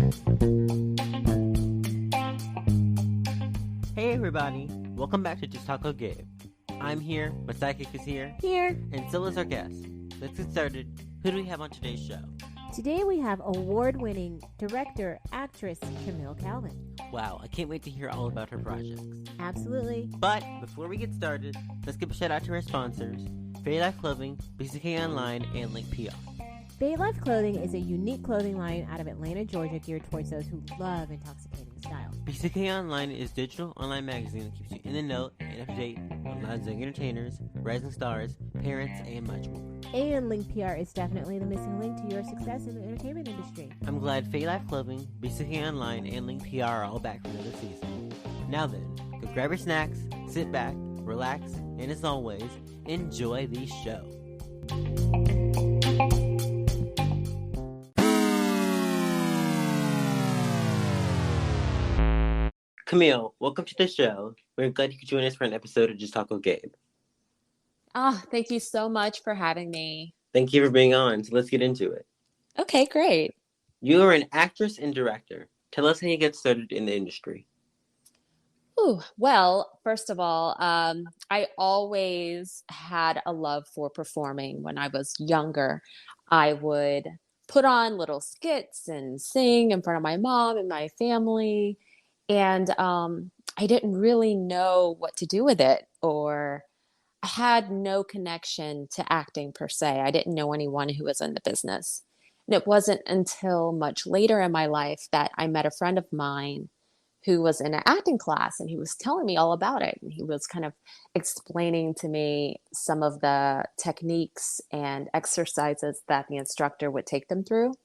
Hey everybody, welcome back to Just Taco Gabe. I'm here, my sidekick is here, and so is our guest. Let's get started. Who do we have on today's show? Today we have award-winning director, actress Camille Calvin. Wow, I can't wait to hear all about her projects. Absolutely. But before we get started, let's give a shout out to our sponsors, Faye Life Clothing, BCK Online, and Link PR. Faye Life Clothing is a unique clothing line out of Atlanta, Georgia, geared towards those who love intoxicating style. BCK Online is a digital online magazine that keeps you in the know and up to date on lives of entertainers, rising stars, parents, and much more. And Link PR is definitely the missing link to your success in the entertainment industry. I'm glad Faye Life Clothing, BCK Online, and Link PR are all back for another season. Now then, go grab your snacks, sit back, relax, and as always, enjoy the show. Camille, welcome to the show. We're glad you could join us for an episode of Just Taco Gabe. Oh, thank you so much for having me. Thank you for being on, so let's get into it. Okay, great. You are an actress and director. Tell us how you got started in the industry. Ooh, well, first of all, I always had a love for performing. When I was younger, I would put on little skits and sing in front of my mom and my family. And I didn't really know what to do with it, or I had no connection to acting per se. I didn't know anyone who was in the business. And it wasn't until much later in my life that I met a friend of mine who was in an acting class, and he was telling me all about it. And he was kind of explaining to me some of the techniques and exercises that the instructor would take them through.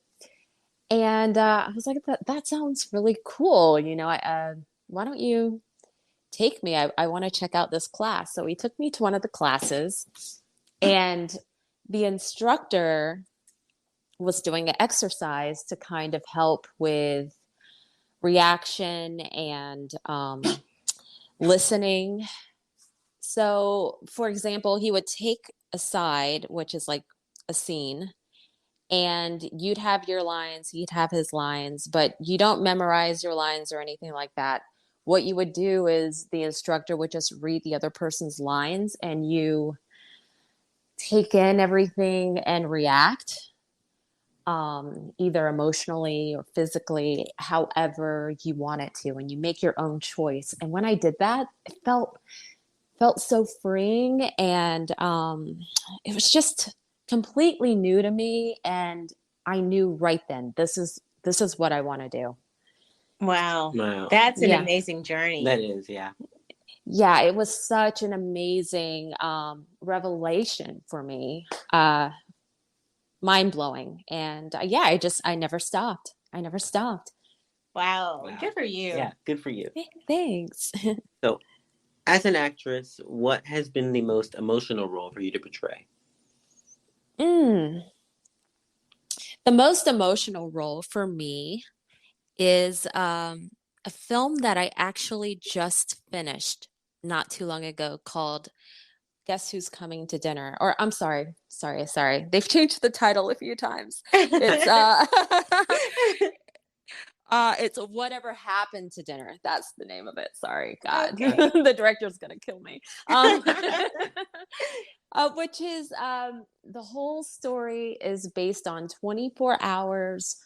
And I was like, that sounds really cool. You know, why don't you take me? I want to check out this class. So he took me to one of the classes, and the instructor was doing an exercise to kind of help with reaction and listening. So, for example, he would take a side, which is like a scene, and you'd have your lines, he'd have his lines, but you don't memorize your lines or anything like that. What you would do is the instructor would just read the other person's lines, and you take in everything and react, either emotionally or physically, however you want it to, and you make your own choice. And when I did that, it felt so freeing, and it was just completely new to me, and I knew right then, this is what I want to do. Wow. That's an amazing journey. That is, yeah. Yeah, it was such an amazing revelation for me. Mind-blowing. And I never stopped. Wow. Good for you. Yeah, good for you. Thanks. So, as an actress, what has been the most emotional role for you to portray? The most emotional role for me is a film that I actually just finished not too long ago called Guess Who's Coming to Dinner? Or I'm sorry. They've changed the title a few times. It's Whatever Happened to Dinner. That's the name of it. Sorry, God. Okay. The director's going to kill me. Which is the whole story is based on 24 hours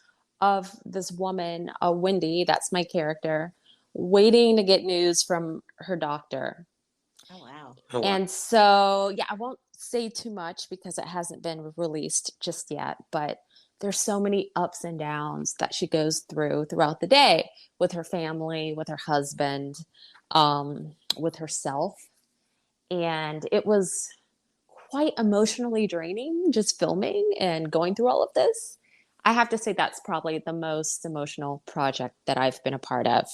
of this woman, Wendy, that's my character, waiting to get news from her doctor. Oh, wow. And so, I won't say too much because it hasn't been released just yet, but there's so many ups and downs that she goes throughout the day with her family, with her husband, with herself. And it was quite emotionally draining just filming and going through all of this. I have to say that's probably the most emotional project that I've been a part of.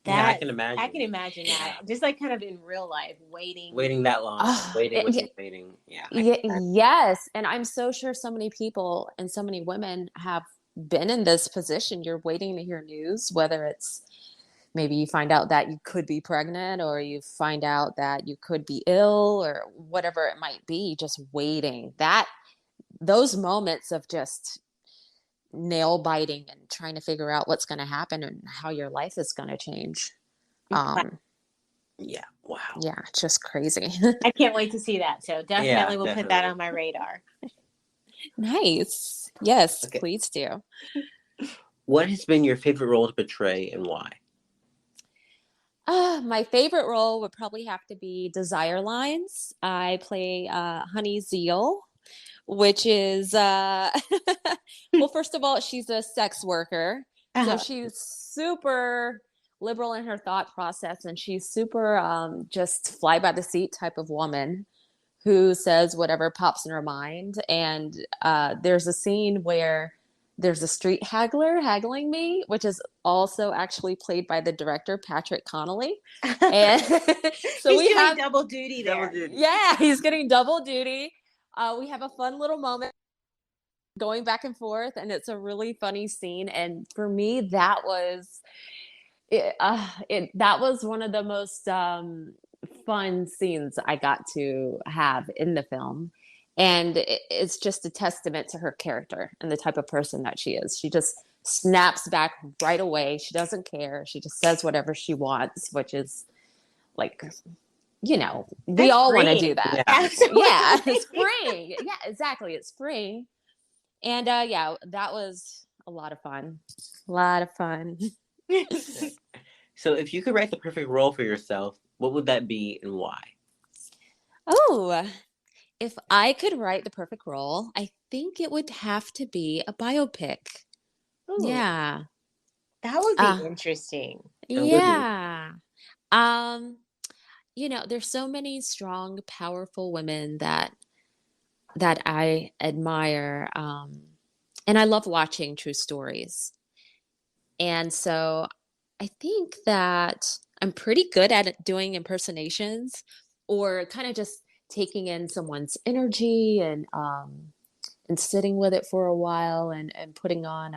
I can imagine. I can imagine that. Just like kind of in real life, waiting that long, waiting. Yeah. Yes. And I'm so sure so many people and so many women have been in this position. You're waiting to hear news, whether it's maybe you find out that you could be pregnant, or you find out that you could be ill, or whatever it might be, just waiting. Those moments of just nail biting and trying to figure out what's going to happen and how your life is going to change. Yeah. Wow. Yeah, just crazy. I can't wait to see that. So definitely we'll put that definitely. on my radar. Nice. Yes, Okay. please do. What has been your favorite role to portray and why? My favorite role would probably have to be Desire Lines. I play Honey Zeal, which is, well, first of all, she's a sex worker. So she's super liberal in her thought process, and she's super just fly by the seat type of woman who says whatever pops in her mind. And there's a scene where there's a street haggler haggling me, which is also actually played by the director, Patrick Connolly. And so he's we doing have double duty there. Double duty. Yeah, he's getting double duty. We have a fun little moment going back and forth, and it's a really funny scene. And for me, that was that was one of the most fun scenes I got to have in the film. And it's just a testament to her character and the type of person that she is. She just snaps back right away. She doesn't care. She just says whatever she wants, which is like, we That's all want to freeing. do that. Yeah. Absolutely. Yeah, it's freeing. Yeah, exactly. It's freeing. And yeah, that was a lot of fun. A lot of fun. So if you could write the perfect role for yourself, what would that be and why? Oh, if I could write the perfect role, I think it would have to be a biopic. Ooh, Yeah. that would be interesting. Yeah. There's so many strong, powerful women that I admire. And I love watching true stories. And so I think that I'm pretty good at doing impersonations or kind of just taking in someone's energy and sitting with it for a while and putting on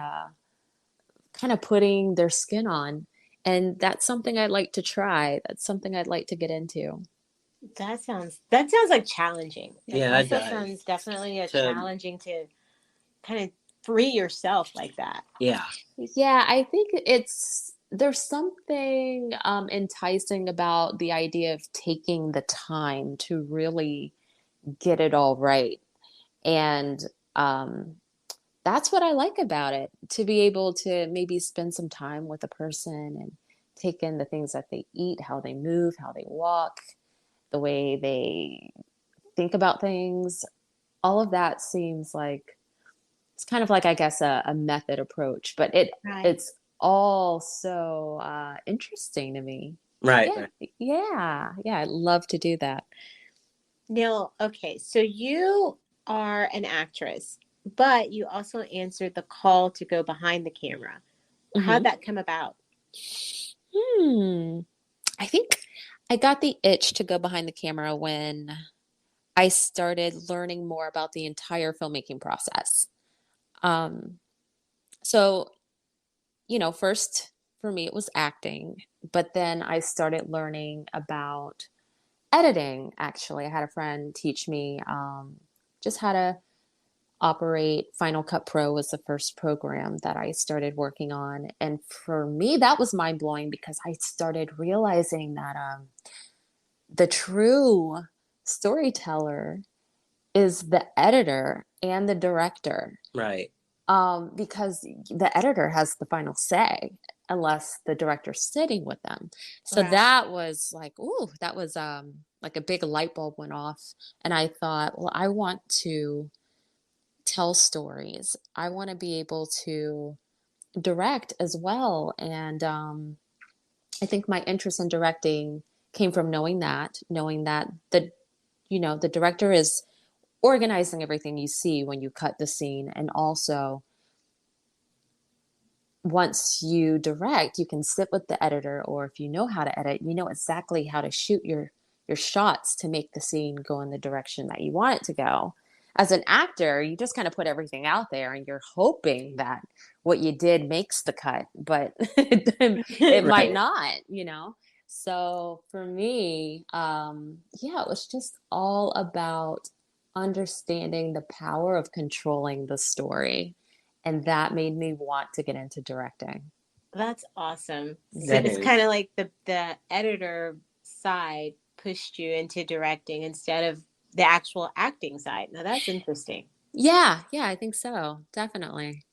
kind of putting their skin on. And that's something I'd like to try. That's something I'd like to get into. That sounds like challenging. Yeah, That also sounds definitely challenging to kind of free yourself like that. Yeah. Yeah, I think there's something enticing about the idea of taking the time to really get it all right. And that's what I like about it, to be able to maybe spend some time with a person and take in the things that they eat, how they move, how they walk, the way they think about things. All of that seems like it's kind of like, I guess, a method approach, but it's all so interesting to me. Right. Yeah, I'd love to do that. Neil, okay, so you are an actress, but you also answered the call to go behind the camera. How'd that come about? I think I got the itch to go behind the camera when I started learning more about the entire filmmaking process. So, first for me, it was acting, but then I started learning about editing. Actually, I had a friend teach me just how to operate. Final Cut Pro was the first program that I started working on. And for me, that was mind blowing because I started realizing that the true storyteller is the editor and the director. Right. Because the editor has the final say unless the director's sitting with them. So that was like, ooh, that was like a big light bulb went off. And I thought, well, I want to tell stories. I want to be able to direct as well. And I think my interest in directing came from knowing that the director is organizing everything you see when you cut the scene. And also, once you direct, you can sit with the editor, or if you know how to edit, you know exactly how to shoot your shots to make the scene go in the direction that you want it to go. As an actor, you just kind of put everything out there and you're hoping that what you did makes the cut, but it might not, So for me, it was just all about understanding the power of controlling the story And that made me want to get into directing. That's awesome. So That it's is. kind of like the editor side pushed you into directing instead of the actual acting side. Now that's interesting. Yeah, I think so. Definitely.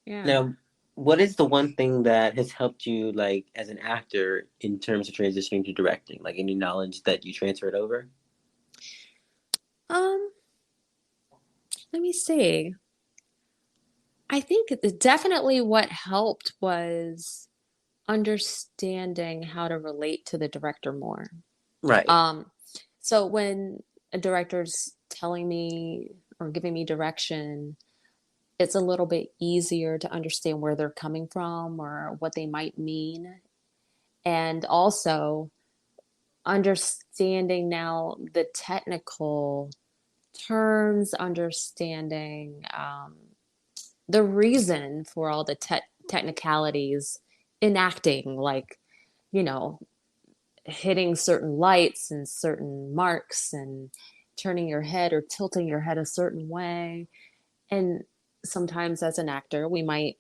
Yeah. Now, what is the one thing that has helped you, like, as an actor in terms of transitioning to directing? Like, any knowledge that you transferred over? Um, Let me see. I think definitely what helped was understanding how to relate to the director more. Right. So when a director's telling me or giving me direction, it's a little bit easier to understand where they're coming from or what they might mean. And also understanding now the technical terms, understanding the reason for all the technicalities in acting, like, you know, hitting certain lights and certain marks and turning your head or tilting your head a certain way. And sometimes as an actor, we might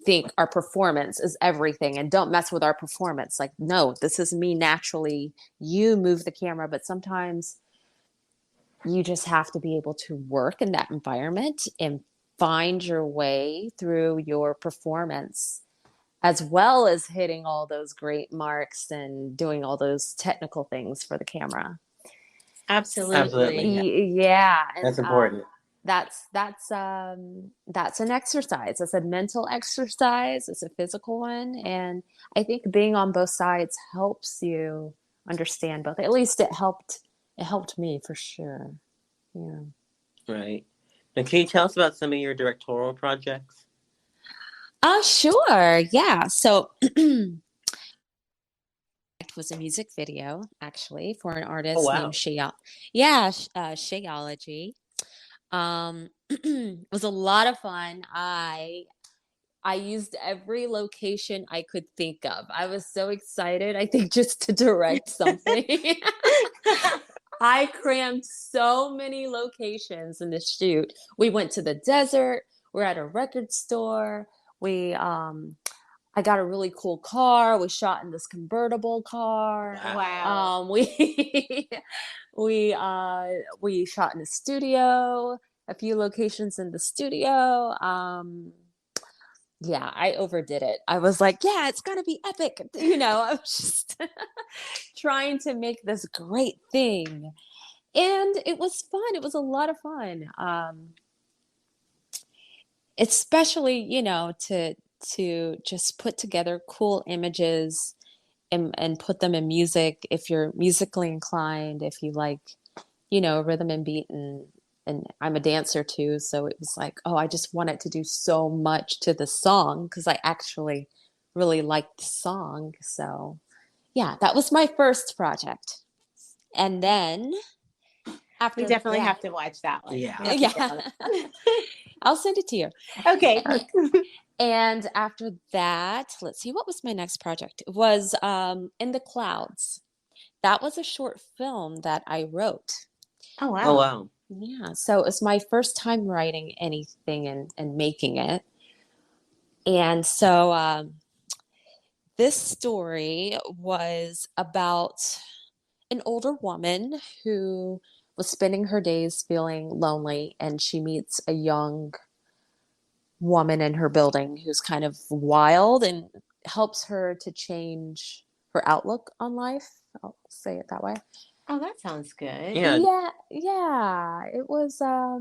think our performance is everything and don't mess with our performance. Like, no, this is me naturally. You move the camera, but sometimes you just have to be able to work in that environment and find your way through your performance, as well as hitting all those great marks and doing all those technical things for the camera. Absolutely. Yeah. That's And important. that's an exercise. It's a mental exercise. It's a physical one. And I think being on both sides helps you understand both. At least it helped me for sure. Yeah. Right. Now, can you tell us about some of your directorial projects? Sure. Yeah. So it was a music video actually for an Oh, artist named wow. Shayal. Yeah, Shayology. It was a lot of fun. I used every location I could think of. I was so excited, I think, just to direct something. I crammed so many locations in this shoot. We went to the desert, we're at a record store. I got a really cool car. We shot in this convertible car. Wow. We we shot in a studio, a few locations in the studio. Yeah, I overdid it. I was like, yeah, it's gonna be epic. I was just trying to make this great thing. And it was fun. It was a lot of fun. Especially, to just put together cool images and put them in music if you're musically inclined, if you like, rhythm and beat, and I'm a dancer too, so it was like, oh, I just wanted to do so much to the song because I actually really liked the song. So yeah, that was my first project. And then We after definitely that, have to watch that one. Yeah. We have to yeah, get on it. I'll send it to you. Okay. And after that, let's see, what was my next project? It was In the Clouds. That was a short film that I wrote. Oh, Oh, wow. wow. Yeah, so it was my first time writing anything and making it. And so this story was about an older woman who was spending her days feeling lonely, and she meets a young woman in her building who's kind of wild and helps her to change her outlook on life. I'll say it that way. Oh, that sounds good. Yeah. Yeah. It was a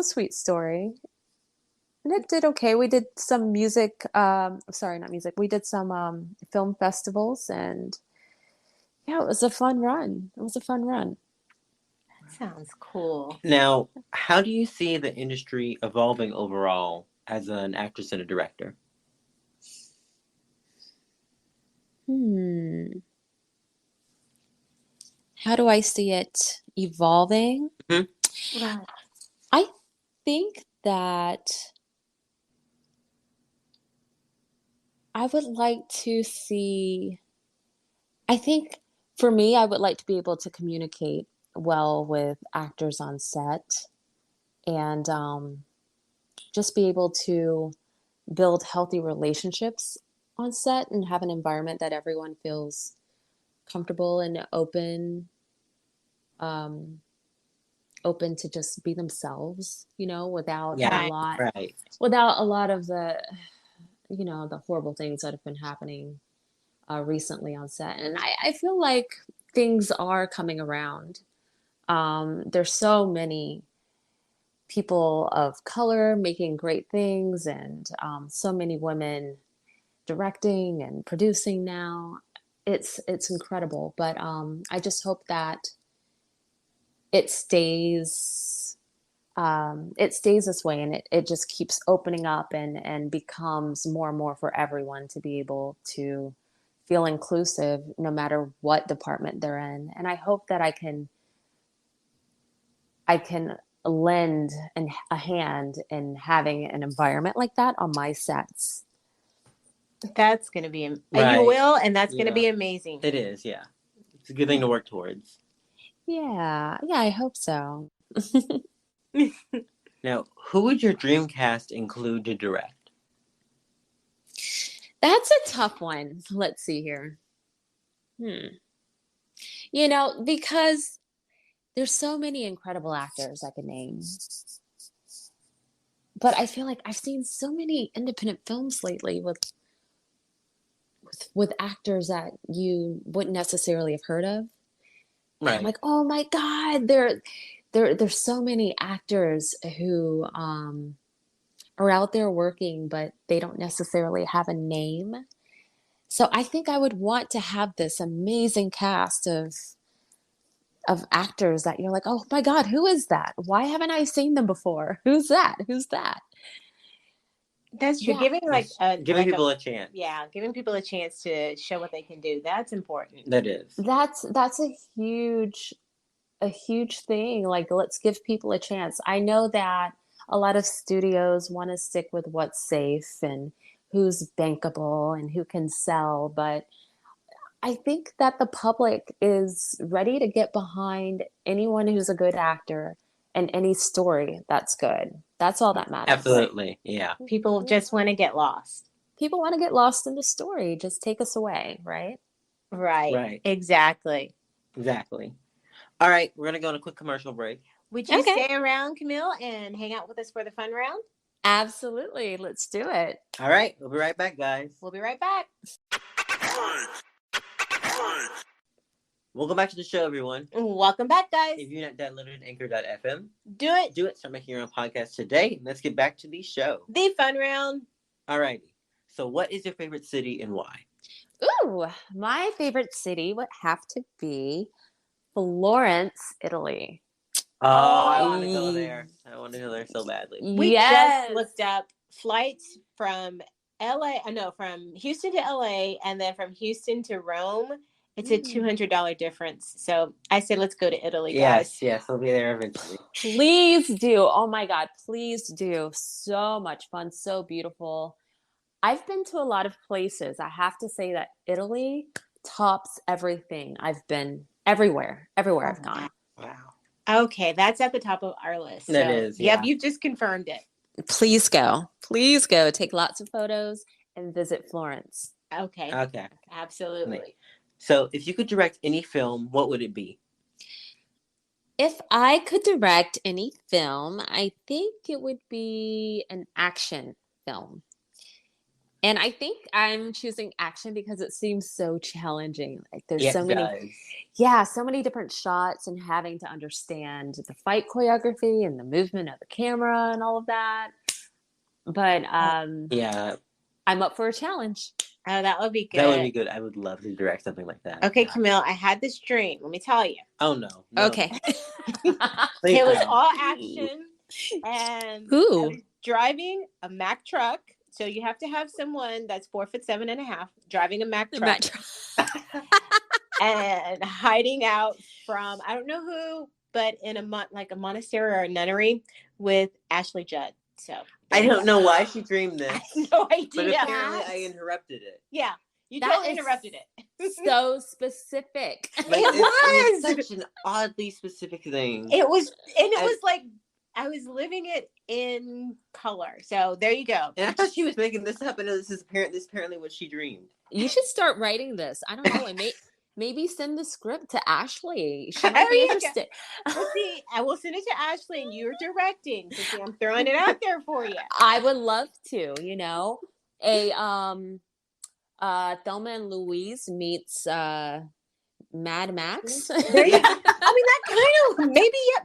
sweet story. And it did okay. We did some music, sorry, not music. We did some film festivals, and yeah, it was a fun run. It was a fun run. That sounds cool. Now, how do you see the industry evolving overall as an actress and a director? How do I see it evolving? Wow. I think that I would like to see, I think for me, I would like to be able to communicate well with actors on set and just be able to build healthy relationships on set and have an environment that everyone feels comfortable and open to just be themselves, without Yeah, right. without a lot of the, the horrible things that have been happening recently on set. And I feel like things are coming around. There's so many people of color making great things, and so many women directing and producing now. It's incredible, but I just hope that it stays this way, and it just keeps opening up and becomes more and more for everyone to be able to feel inclusive no matter what department they're in. And I hope that I can lend a hand in having an environment like that on my sets. That's going to be, Right. You will, and that's going to be amazing. It is, yeah. It's a good thing to work towards. Yeah, I hope so. Now, who would your dream cast include to direct? That's a tough one. Let's see here. Because there's so many incredible actors I could name. But I feel like I've seen so many independent films lately with actors that you wouldn't necessarily have heard of. Right. I'm like, oh my God, there's so many actors who are out there working, but they don't necessarily have a name. So I think I would want to have this amazing cast of actors that you're like, oh my God, who is that? Why haven't I seen them before? Who's that? That's true. Yeah. Giving people a chance. Yeah, giving people a chance to show what they can do. That's important. That is. That's a huge thing. Like, let's give people a chance. I know that a lot of studios want to stick with what's safe and who's bankable and who can sell, but I think that the public is ready to get behind anyone who's a good actor and any story that's good. That's all that matters. Absolutely, yeah. People just want to get lost. People want to get lost in the story. Just take us away, right? Right. Exactly. All right, we're going to go on a quick commercial break. Would you stay around, Camille, and hang out with us for the fun round? Absolutely. Let's do it. All right, we'll be right back, guys. We'll be right back. Welcome back to the show, everyone. Welcome back, guys. If you're not downloaded Anchor.fm, do it. Start making your own podcast today. Let's get back to the show. The fun round. All righty. So what is your favorite city and why? Ooh, my favorite city would have to be Florence, Italy. Oh, I want to go there. I want to go there so badly. We just looked up flights from from Houston to LA, and then from Houston to Rome. It's a $200 difference. So I said, let's go to Italy, guys. Yes, we'll be there eventually. Please do. Oh my God, please do. So much fun, so beautiful. I've been to a lot of places. I have to say that Italy tops everything. I've been everywhere I've gone. Wow. Okay, that's at the top of our list. That is, yeah. Yep, you've just confirmed it. Please go. Please go. Take lots of photos and visit Florence. Okay. Absolutely. So if you could direct any film, what would it be? If I could direct any film, I think it would be an action film. And I think I'm choosing action because it seems so challenging. Like there's so many different shots and having to understand the fight choreography and the movement of the camera and all of that. But I'm up for a challenge. Oh, that would be good. That would be good. I would love to direct something like that. Okay, Camille, I had this dream. Let me tell you. Oh, no. Okay. It was all action. And I was driving a Mack truck. So you have to have someone that's 4'7.5" driving a Mack truck. And hiding out from, I don't know who, but in a monastery or a nunnery with Ashley Judd. So I don't know why she dreamed this. I have no idea. But apparently I interrupted it. Yeah, you totally interrupted it. So specific. Like, it was such an oddly specific thing. It was like I was living it in color. So there you go. And I thought she was making this up, and this is apparently what she dreamed. You should start writing this. I don't know. And maybe send the script to Ashley. She might Oh, be yeah. interested. Well, see, I will send it to Ashley, and you're directing. So see, I'm throwing it out there for you. I would love to. A Thelma and Louise meets Mad Max. There you go. I mean, that kind of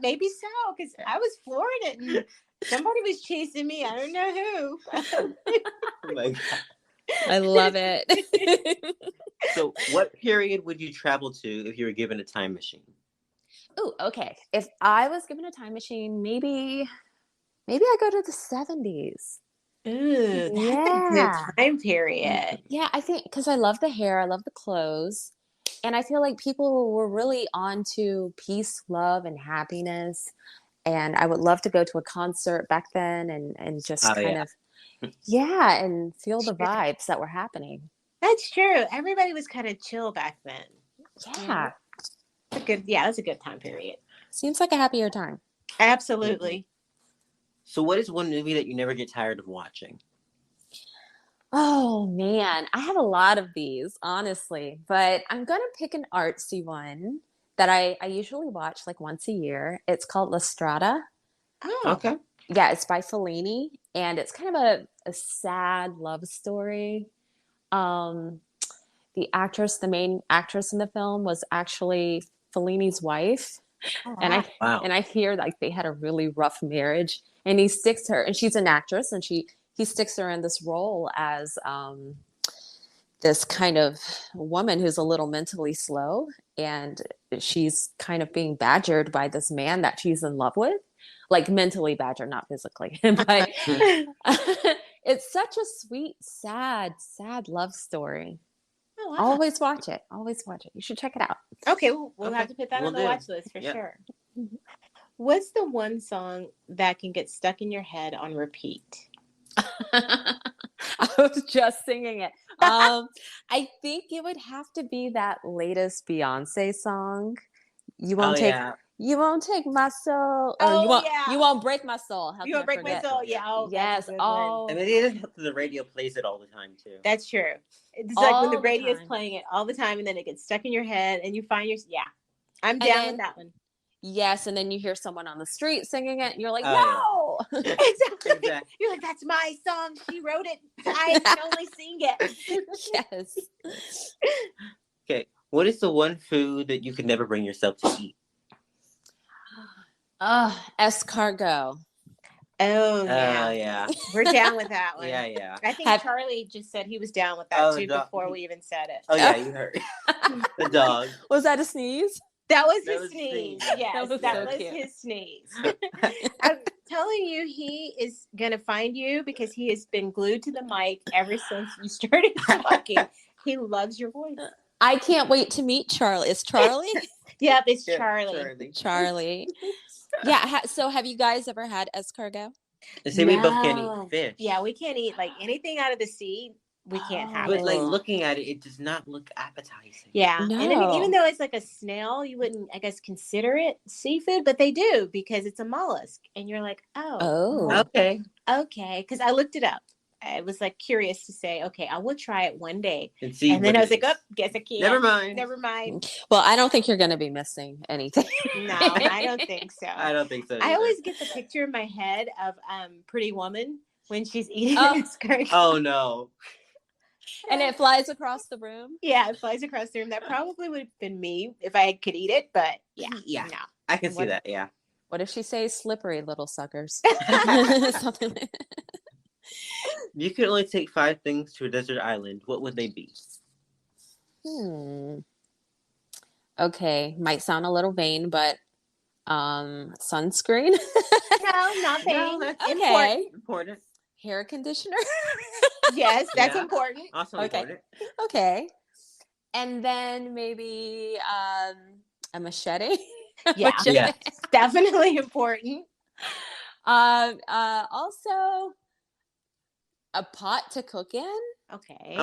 maybe so, because I was flooring it, and somebody was chasing me. I don't know who. Oh my God. I love it. So, what period would you travel to if you were given a time machine? Oh, okay. If I was given a time machine, maybe I go to the 70s. Ooh, that's a good time period. Yeah, I think because I love the hair, I love the clothes, and I feel like people were really on to peace, love, and happiness. And I would love to go to a concert back then and just kind of, and feel the vibes that were happening. That's true. Everybody was kind of chill back then. Yeah. That's a good time period. Seems like a happier time. Absolutely. So what is one movie that you never get tired of watching? Oh, man. I have a lot of these, honestly. But I'm going to pick an artsy one that I usually watch like once a year. It's called La Strada. Oh. Okay. Yeah, it's by Fellini. And it's kind of a sad love story. The main actress in the film was actually Fellini's wife. Oh, wow. And I hear like they had a really rough marriage, and he sticks her, and she's an actress, and he sticks her in this role as this kind of woman who's a little mentally slow, and she's kind of being badgered by this man that she's in love with, like mentally badgered, not physically. But it's such a sweet, sad love story. Oh, wow. Always watch it. You should check it out. Okay, we'll have to put that on the watch list for sure. What's the one song that can get stuck in your head on repeat? I was just singing it. I think it would have to be that latest Beyonce song. You won't take my soul. You won't break my soul. You won't break my soul. Yeah. Oh, yes. Oh. I mean, it isn't the radio plays it all the time too. That's true. It's like when the radio is playing it all the time, and then it gets stuck in your head, and you find I'm down with that one. Yes, and then you hear someone on the street singing it, and you're like, no. Yeah. Exactly. You're like, that's my song. She wrote it. I can only sing it. Yes. Okay. What is the one food that you could never bring yourself to eat? Escargot. Oh, yeah. We're down with that one. Yeah. I think Charlie just said he was down with that too before we even said it. Oh, yeah, you heard. The dog. Was that a sneeze? That was his sneeze. Yes, that was cute. his sneeze. I'm telling you, he is going to find you because he has been glued to the mic ever since you started talking. He loves your voice. I can't wait to meet Charlie. Is Charlie? Yep, it's Charlie. Charlie. Yeah. So have you guys ever had escargot? See, we both can't eat fish. Yeah, we can't eat like anything out of the sea. We can't have but it. Like looking at it, it does not look appetizing. Yeah. No. And then, even though it's like a snail, you wouldn't, I guess, consider it seafood, but they do because it's a mollusk. And you're like, oh. Okay. Because I looked it up. I was like curious to say, okay, I will try it one day. And then I was like, guess I can't. Never mind. Well, I don't think you're going to be missing anything. No, I don't think so. I don't think so. I always get the picture in my head of Pretty Woman when she's eating escargot. Oh, no. And it flies across the room? Yeah, it flies across the room. That probably would have been me if I could eat it, but yeah. No. I can see that, yeah. What if she says slippery little suckers? Something like that. You could only take 5 things to a desert island. What would they be? Okay, might sound a little vain, but sunscreen. No, not vain. No, that's important. Hair conditioner. Yes, that's important. Also important. Okay. And then maybe a machete. Yeah, yeah. Definitely important. Also a pot to cook in. Okay.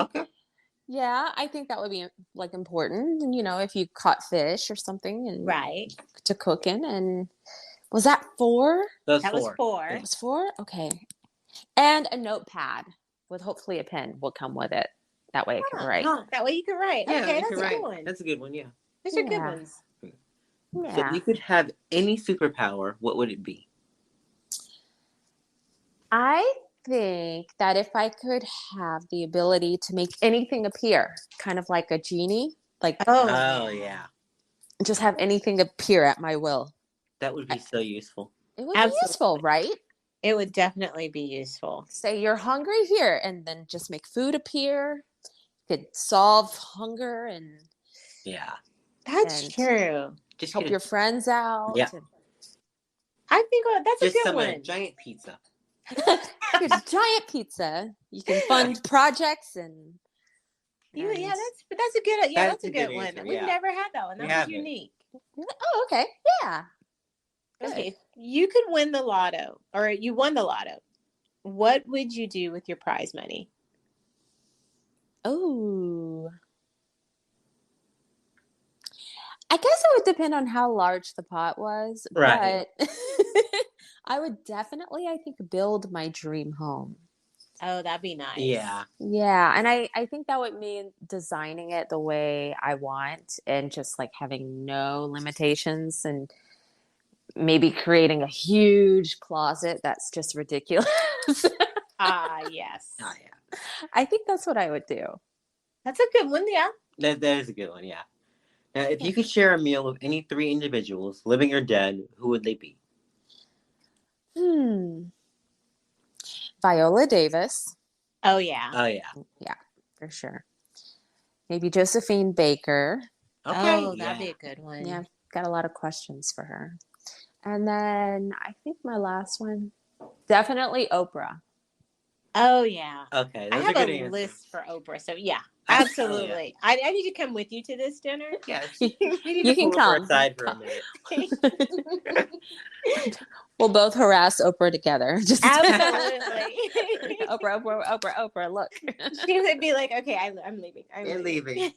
Yeah, I think that would be like important. And if you caught fish or something, and right to cook in, and Was that 4? Those That was 4. 4. It was 4? Okay. And a notepad with hopefully a pen will come with it. That way I can write. That way you can write. Yeah, Okay, you that's can a write. good one. That's a good one, yeah. Those are good Yeah. ones. So Yeah. if you could have any superpower, what would it be? I think that if I could have the ability to make anything appear, kind of like a genie, like Oh, yeah. just have anything appear at my will. That would be so useful. It would be useful, right? It would definitely be useful. Say you're hungry here, and then just make food appear. Could solve hunger and Yeah. That's true. Just help your friends out. Yeah. I think that's just a good some one. giant pizza. Here's a giant pizza. You can fund projects and Yeah, that's a good. Yeah, that's a good one. answer, We've yeah. never had that one. We That was haven't. unique. Oh, okay. Yeah. Okay, if you could win the lotto, or you won the lotto, what would you do with your prize money? Oh. I guess it would depend on how large the pot was, Right. but I would definitely, I think, build my dream home. Oh, that'd be nice. Yeah. Yeah, and I think that would mean designing it the way I want and just like having no limitations and maybe creating a huge closet that's just ridiculous. Yes. Oh, yeah. I think that's what I would do. That's a good one. Yeah. That is a good one, yeah. Now, if you could share a meal with any 3 individuals, living or dead, who would they be? Viola Davis. Oh yeah. Oh, yeah. Yeah, for sure. Maybe Josephine Baker. Okay. Oh, that'd be a good one. Yeah, got a lot of questions for her. And then I think my last one, definitely Oprah. Oh yeah. Okay. I Those have are good a answers. list for Oprah, so yeah, Oh, absolutely. I need to come with you to this dinner. Yeah. You You can come. aside for a minute. We'll both harass Oprah together. Just Absolutely. Oprah, look. She would be like, "Okay, I'm leaving. You're leaving.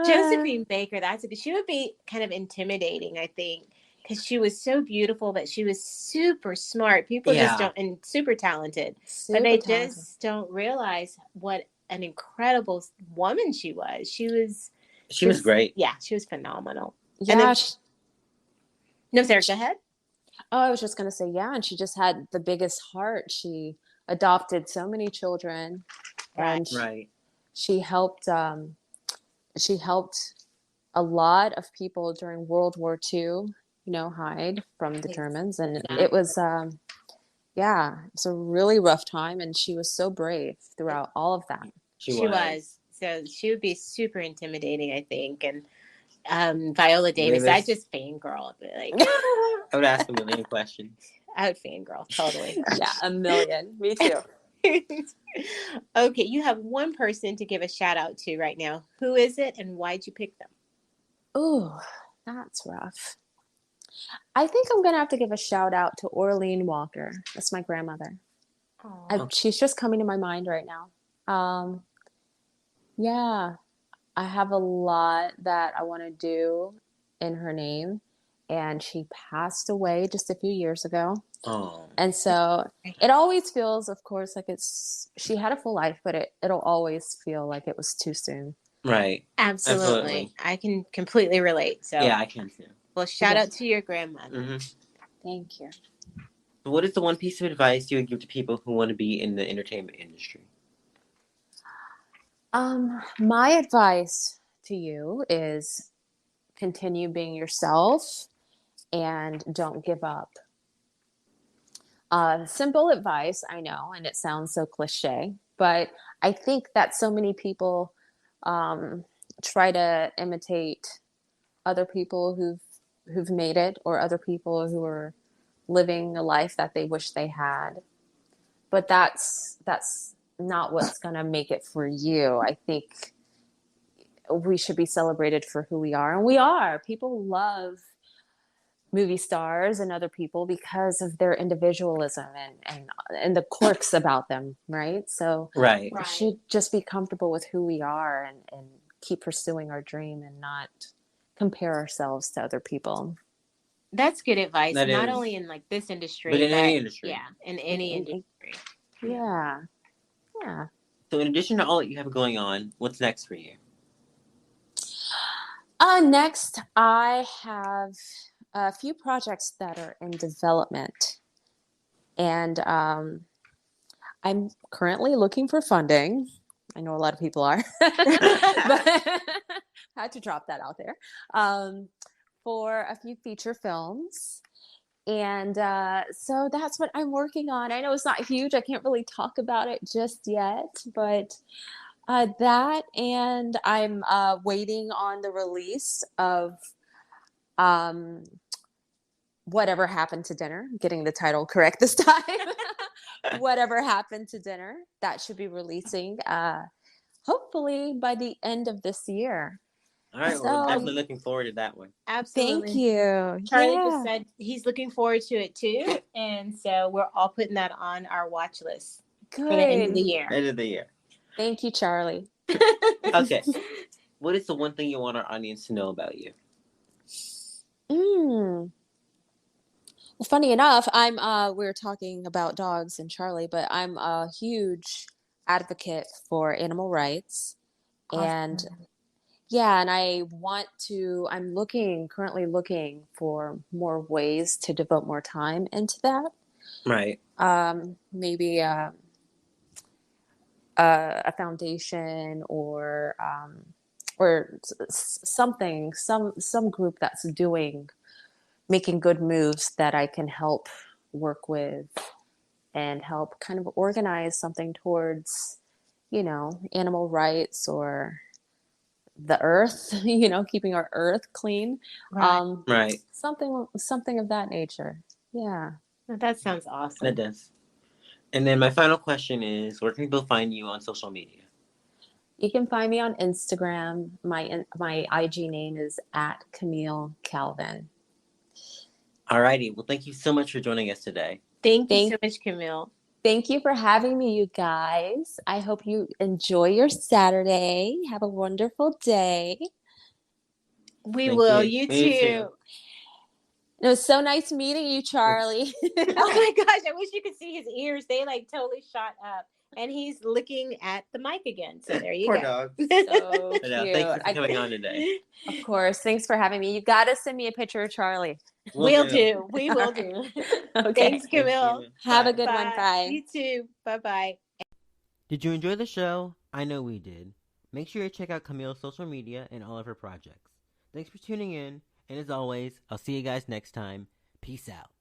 Josephine Baker, she would be kind of intimidating, I think, because she was so beautiful, but she was super smart. People just don't, and super talented, but they just don't realize what an incredible woman she was. She was great. Yeah, she was phenomenal. Yeah. And then, no, Sarah, go ahead. Oh, I was just going to say, yeah. And she just had the biggest heart. She adopted so many children and she helped a lot of people during World War II, hide from the Germans. And it was, it's a really rough time. And she was so brave throughout all of that. She was. So she would be super intimidating, I think. And Viola Davis, I just fangirl. Like, I would ask a million questions. I would fangirl, totally. Yeah, a million. Me too. Okay, you have one person to give a shout out to right now. Who is it and why'd you pick them? Oh, that's rough. I think I'm going to have to give a shout out to Orlean Walker. That's my grandmother. She's just coming to my mind right now. Yeah, I have a lot that I want to do in her name. And she passed away just a few years ago. Oh. And so it always feels, of course, like she had a full life, but it'll always feel like it was too soon. Right. Absolutely. I can completely relate. So yeah, I can too. Well, shout out to your grandmother. Mm-hmm. Thank you. So what is the one piece of advice you would give to people who want to be in the entertainment industry? My advice to you is continue being yourself and don't give up. Simple advice, I know, and it sounds so cliche, but I think that so many people try to imitate other people who've made it, or other people who are living a life that they wish they had. But that's not what's going to make it for you. I think we should be celebrated for who we are, and we are. People love movie stars and other people because of their individualism and the quirks about them, right? So we should just be comfortable with who we are and keep pursuing our dream and not compare ourselves to other people. That's good advice. That Not is. only in like this industry, But in any industry. Yeah, in any industry. Yeah. Yeah. So in addition to all that you have going on, what's next for you? Next, I have a few projects that are in development. And I'm currently looking for funding. I know a lot of people are, but I had to drop that out there, for a few feature films. And so that's what I'm working on. I know it's not huge. I can't really talk about it just yet, but that, and I'm waiting on the release of Whatever Happened to Dinner. I'm getting the title correct this time. Whatever Happened to Dinner. That should be releasing hopefully by the end of this year. All right, well, we're definitely looking forward to that one. Absolutely. Thank you. Charlie just said he's looking forward to it too. And so we're all putting that on our watch list for the end of the year. End of the year. Thank you, Charlie. Okay. What is the one thing you want our audience to know about you? Well, funny enough, we were talking about dogs and Charlie, but I'm a huge advocate for animal rights. Awesome. And yeah, and I'm currently looking for more ways to devote more time into that. Right. Maybe a foundation or something, some group that's making good moves that I can help work with and help kind of organize something towards, animal rights or the earth, keeping our earth clean. Right. Right. Something of that nature. Yeah. That sounds awesome. That does. And then my final question is, where can people find you on social media? You can find me on Instagram. My IG name is @Camille Calvin. Alrighty. Well, thank you so much for joining us today. Thank you so much, Camille. Thank you for having me, you guys. I hope you enjoy your Saturday. Have a wonderful day. We will. You too. It was so nice meeting you, Charlie. Oh my gosh, I wish you could see his ears. They like totally shot up. And he's looking at the mic again. So there you Poor go. Dog. So cute. Thanks for coming on today. Of course. Thanks for having me. You got to send me a picture of Charlie. We'll do. We will do. Okay. Thanks, Camille. Have a good one. Bye. You too. Bye-bye. Did you enjoy the show? I know we did. Make sure to check out Camille's social media and all of her projects. Thanks for tuning in. And as always, I'll see you guys next time. Peace out.